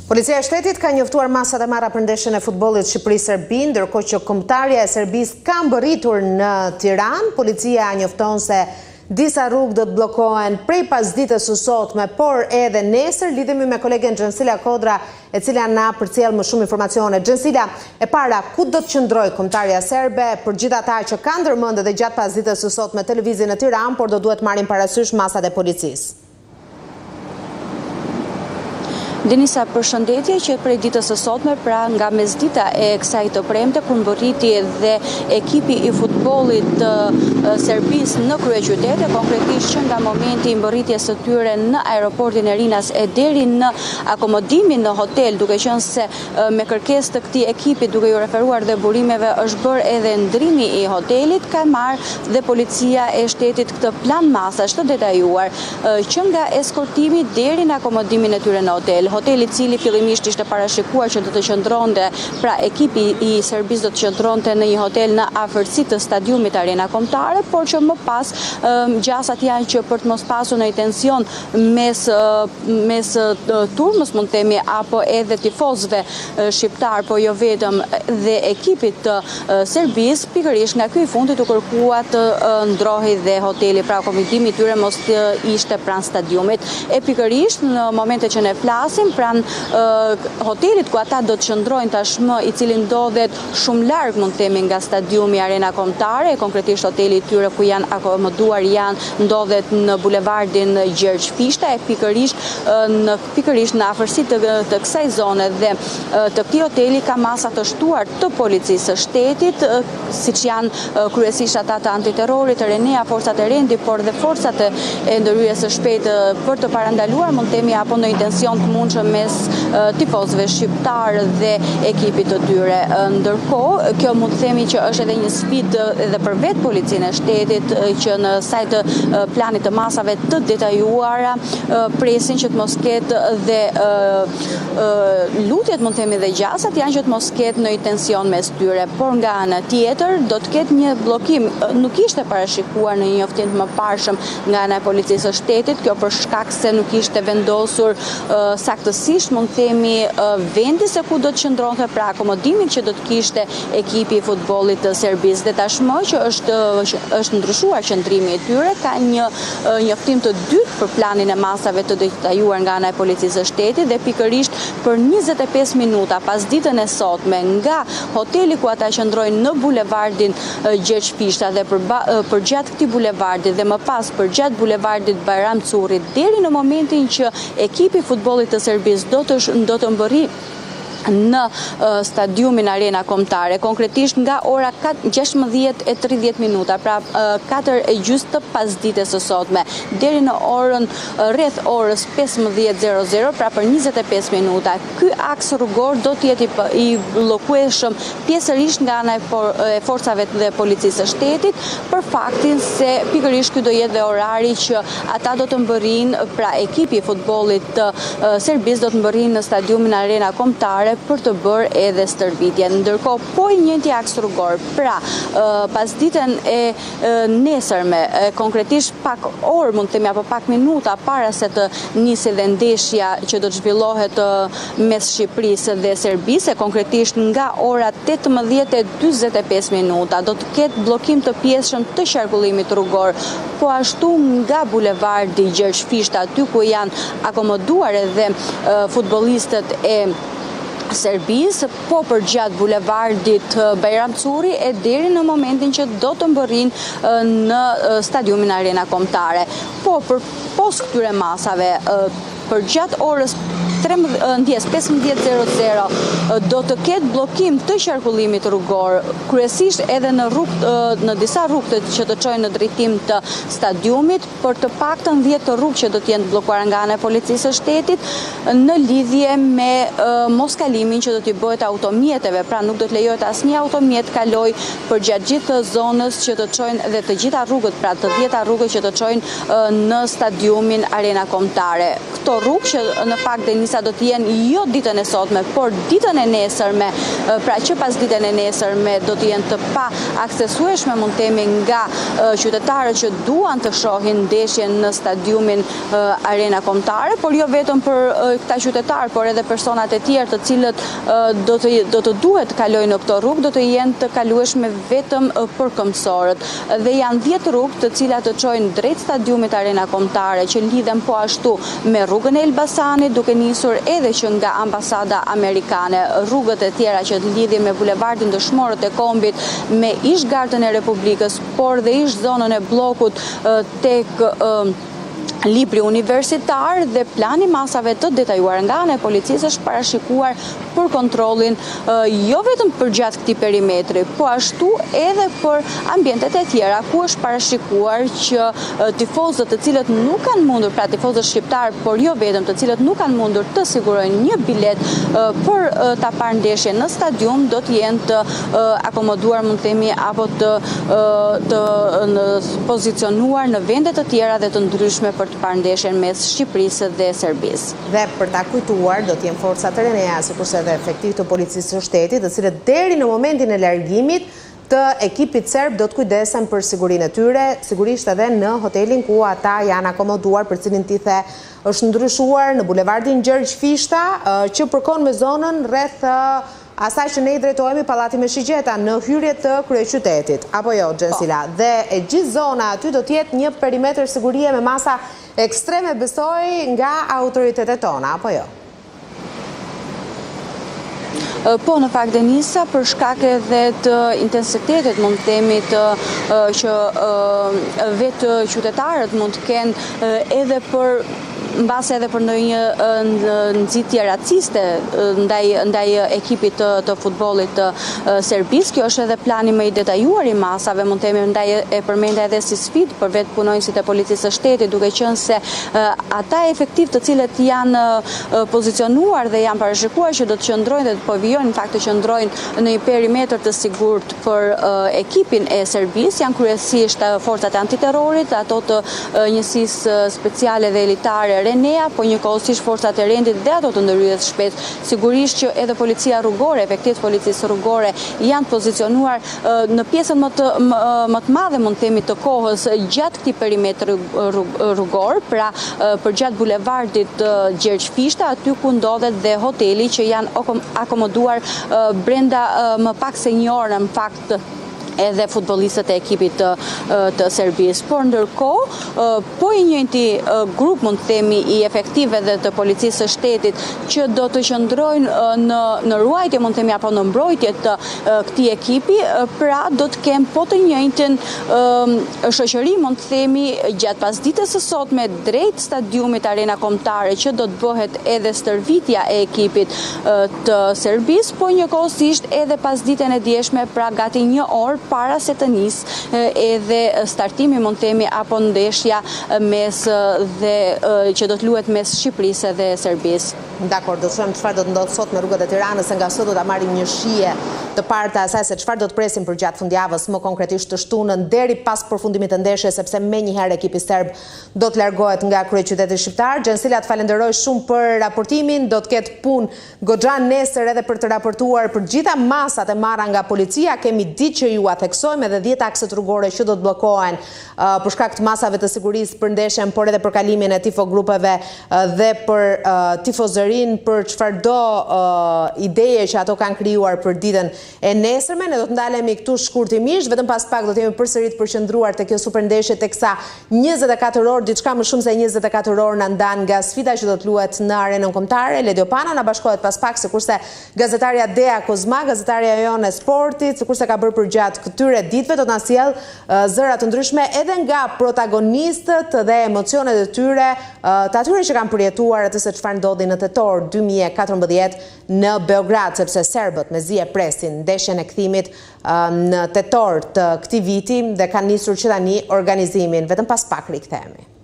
Policia e shtetit ka njoftuar masat e marra për ndeshjen e futbollit Shqipëri-Serbi, ndërkohë që kombëtarja e Serbisë ka mbërritur në Tiranë. Policia njofton se disa rrugë do të bllokohen prej pasditës së sotme, por edhe nesër. Lidhemi me kolegen Xhensila Kodra, e cila na përcjell më shumë informacione. Xhensila, e para, ku do të qëndrojë kombëtarja serbe për gjithë ata që kanë ndërmend edhe gjatë pasditës së sotme televizin në Tiranë, por do duhet marrin parasysh masat e policisë? Denisa, përshëndetje që prej ditës së sotme, pra nga mesdita e kësaj të premte, përmbërriti dhe ekipi i futbollit të Serbisë në kryeqytet, konkretisht që nga momenti i mbërritjes së tyre në aeroportin e Rinas e deri në akomodimin në hotel, duke qenë se me kërkesë të këtij ekipi, duke ju referuar dhe burimeve, është bërë edhe ndrimi i hotelit, ka marrë dhe policia e shtetit këtë plan masash të detajuar, që nga eskortimi deri në akomodimin e tyre në hotel. Hoteli i cili fillimisht ishte parashikuar që do të qëndronte, pra ekipi i Serbisë do të qëndronte në një hotel në afërsi të stadiumit Arena Kombëtare, por që më pas gjasat janë që për të mos pasur një tension mes turmës, mund të themi, apo edhe tifozëve shqiptar, po jo vetëm, dhe ekipit të Serbisë, pikërisht nga ky i fundit u kërkua të ndrohej dhe hoteli, pra akomodimi i tyre mos të ishte pranë stadiumit. E pikërisht në momentet që ne flasim pranë hotelit ku ata do të qëndrojnë tashmë, i cili ndodhet shumë larg, mund të themi, nga stadiumi Arena Kombëtare, konkretisht hoteli i tyre ku janë akomoduar ndodhet në bulevardin Gjergj Fishta, e pikërisht në afërsi të kësaj zone dhe të këtij hoteli ka masa të shtuar të policisë së shtetit, siç janë kryesisht ata të antiterrorit, të Renea, forcat e rendi, por dhe forcat e ndërhyrjes së shpejtë për të parandaluar, mund të themi, apo në intension të mundshëm mes tifozëve shqiptar dhe ekipit të tyre. Ndërkohë, kjo mund të themi që është edhe një sfidë edhe për vetë policinë e shtetit, që në sajt të planit të masave të detajuara presin që të mos ketë dhe lutjet, mund të themi, dhe gjasat janë që të mos ketë në tension mes tyre, por nga ana tjetër do të ketë një bllokim. Nuk ishte parashikuar në një njoftim të mëparshëm nga ana e policisë së shtetit, kjo për shkak se nuk ishte vendosur saktësisht, mund të themi, vendi se ku do të qëndronte, pra akomodimin që do të kishte ekipi i futbollit të Serbisë. Dhe tashmë që është ndryshuar qëndrimi i tyre, ka një njoftim të dytë për planin e masave të detajuar nga ana e policisë së shtetit, dhe pikërisht për 25 minuta pas ditën e sotme nga hoteli ku ata qëndrojnë në bulevardin Gjergj Fishta dhe për gjatë këtij bulevardi dhe më pas për gjatë bulevardit Bajram Curri deri në momentin që ekipi i futbollit të Serbisë do të mbërri në stadiumin Arena Kombëtare, konkretisht nga ora 16:30 minuta, pra 4:30 të pasdites së sotme, deri në orën rreth orës 15:00, pra për 25 minuta. Ky aks rrugor do të jetë i bllokueshëm pjesërisht nga ana e forcave dhe policisë së shtetit, për faktin se pikërisht ky do jetë dhe orari që ata do të mbërrinë, pra ekipi i futbollit të Serbisë do të mbërrinë në stadiumin Arena Kombëtare për të bërë edhe stërvitjen. Ndërkohë, po i njëjti aks rrugor, pra pasditën e nesërme, konkretisht pak orë, mund të themi, apo pak minuta para se të nisi dhe ndeshja që do të zhvillohet mes Shqipërisë dhe Serbisë, konkretisht nga ora 18:45 minuta, do të ketë bllokim të pjesshëm të qarkullimit rrugor, po ashtu nga bulevardi Gjergj Fishta, aty ku janë akomoduar edhe futbollistët e Serbisë, po për gjatë bulevardit Bajram Curri e deri në momentin që do të mbërrinë në stadiumin Arena Kombëtare. Po për pos këtyre masave, për gjatë orës 15:00 do të ketë bllokim të qarkullimit rrugor, kryesisht edhe në disa rrugë që të çojnë në drejtim të stadiumit, për të paktën 10 rrugë që do të jenë bllokuara nga ana e policisë së shtetit në lidhje me moskalimin që do t'i bëhet automjeteve, pra nuk do të lejohet asnjë automjet kaloj për gjatë gjithë zonës që të çojnë dhe të gjitha rrugët, pra të 10 rrugët që të çojnë në stadiumin Arena Kombëtare. Këto rrugë që në fakt Denisa disa do të jenë jo ditën e sotme, por ditën e nesërme, pra që pas ditën e nesërme do të jenë të pa aksesueshme, mund të themi, nga qytetarët që duan të shohin ndeshjen në stadiumin Arena Kombëtare, por jo vetëm për këta qytetarë, por edhe personat e tjerë të cilët do të duhet të kalojnë në këto rrugë, do të jenë të kalueshme vetëm për këmbësorët. Dhe janë 10 rrugë të cilat të çojnë drejt stadiumit Arena Kombëtare, që lidhen po ashtu me rrugën e Elbasanit, duke nisur edhe që nga ambasada amerikane, rrugët e tjera që të lidhin me bulevardin Dëshmorët e Kombit, me ish gardën e Republikës, por dhe ish zonën e bllokut tek libri universitar, dhe plani masave të detajuar nga ana e policisë është parashikuar për kontrollin jo vetëm për gjatë këtij perimetri, po ashtu edhe për ambientet e tjera ku është parashikuar që tifozët të cilët nuk kanë mundur, pra tifozët shqiptar, por jo vetëm, të cilët nuk kanë mundur të sigurojnë një bilet për ta parë ndeshjen në stadium, do të jenë të akomoduar, mund të themi, apo të pozicionuar në vende të tjera dhe të ndryshme për të parë ndeshjen mes Shqipërisë dhe Serbisë. Dhe për ta kujtuar, do të jenë forcat e Renea, sikurse edhe efektiv të policisë së shtetit, të cilët deri në momentin e largimit të ekipit serb do të kujdesen për sigurinë e tyre, sigurisht edhe në hotelin ku ata janë akomoduar, për cilin ti the është ndryshuar në bulevardin Gjergj Fishta, që përkon me zonën rreth asaj që ne i drejtohemi Pallati me Shigjeta në hyrje të kryeqytetit, apo jo, Gjensila? Dhe e gjithë zona aty do të jetë një perimetër sigurie me masa ekstreme, besoj, nga autoritetet tona, apo jo? Po, në fakt, Denisa, për shkak edhe të intensitetit, mund të themi, që vetë qytetarët mund të kenë edhe për mbase edhe për ndonjë nxitje raciste ndaj ekipit të futbollit të Serbisë. Kjo është edhe plani më i detajuar i masave, mund të themi, ndaj e përmendja edhe si sfidë për vetë punonjësit e policisë së shtetit, duke qenë se ata efektiv të cilët janë pozicionuar dhe janë parashikuar që do të qëndrojnë dhe po vijojnë në fakt të qëndrojnë në një perimetër të sigurt për ekipin e Serbisë, janë kryesisht forcat e antiterrorit, ato të njësisë speciale dhe elitare Renea, po njëkohësisht forcat e rendit dhe ato të ndërhyrjes shpejt. Sigurisht që edhe policia rrugore, efektivët policisë rrugore janë pozicionuar në pjesën më të madhe, mund të themi, të kohës gjatë këtij perimetri rrugor, pra për gjatë bulevardit Gjergj Fishta, aty ku ndodhet dhe hoteli, që janë akomoduar brenda më pak se një orë në fakt edhe futbollistët e ekipit të Serbisë. Por ndërkohë, po i njëjti grup, mund të themi, i efektive dhe të policisë së shtetit që do të qëndrojnë në ruajtje, mund të themi, apo në mbrojtje të këtij ekipi, pra do të kemë po të njëjtin shoqëri, mund të themi, gjatë pasdites së sotme drejt stadiumit Arena Kombëtare, që do të bëhet edhe stërvitja e ekipit të Serbisë, po njëkohësisht edhe pasditen e djeshme, pra gati një orë para se të nisë edhe startimi, mund të themi, apo ndeshja mes dhe që do të luhet mes Shqipërisë dhe Serbisë. Dakor, do të shohim çfarë do të ndodhë sot në rrugët e Tiranës, nga sot do ta marrim një shije të parë të asaj se çfarë do të presim për gjatë fundjavës, më konkretisht të shtunën deri pas përfundimit të ndeshjes, sepse menjëherë ekipi serb do të largohet nga kryeqyteti shqiptar. Gjensila, të falenderoj shumë për raportimin, do të ketë punë goxha nesër edhe për të raportuar për gjitha masat e marra nga policia. Kemi ditë që ju theksojmë edhe 10 akset rrugore që do të bllokohen për shkak të masave të sigurisë për ndeshjen, por edhe për kalimin e tifo grupeve dhe për tifozërin, për çfarëdo ideje që ato kanë krijuar për ditën e nesërme. Ne do të ndalemi këtu shkurtimisht, vetëm pas pak do të jemi përsëri të përqendruar te kjo superndeshje, teksa 24 orë, diçka më shumë se 24 orë na ndan nga sfida që do të luhet në Arenën Kombëtare. Ledio Pana na bashkohet pas pak, sikurse gazetarja Dea Kozma, gazetarja jonë e sportit, sikurse ka bërë për gjatë këtyre ditëve, do të na sjell zëra të ndryshme edhe nga protagonistët dhe emocionet e tyre, të atyre që kanë përjetuar atë se çfarë ndodhi në tetor 2014 në Beograd, sepse serbët mezi e presin ndeshjen e kthimit në tetor të këtij viti dhe kanë nisur që tani organizimin. Vetëm pas pak rikthehemi.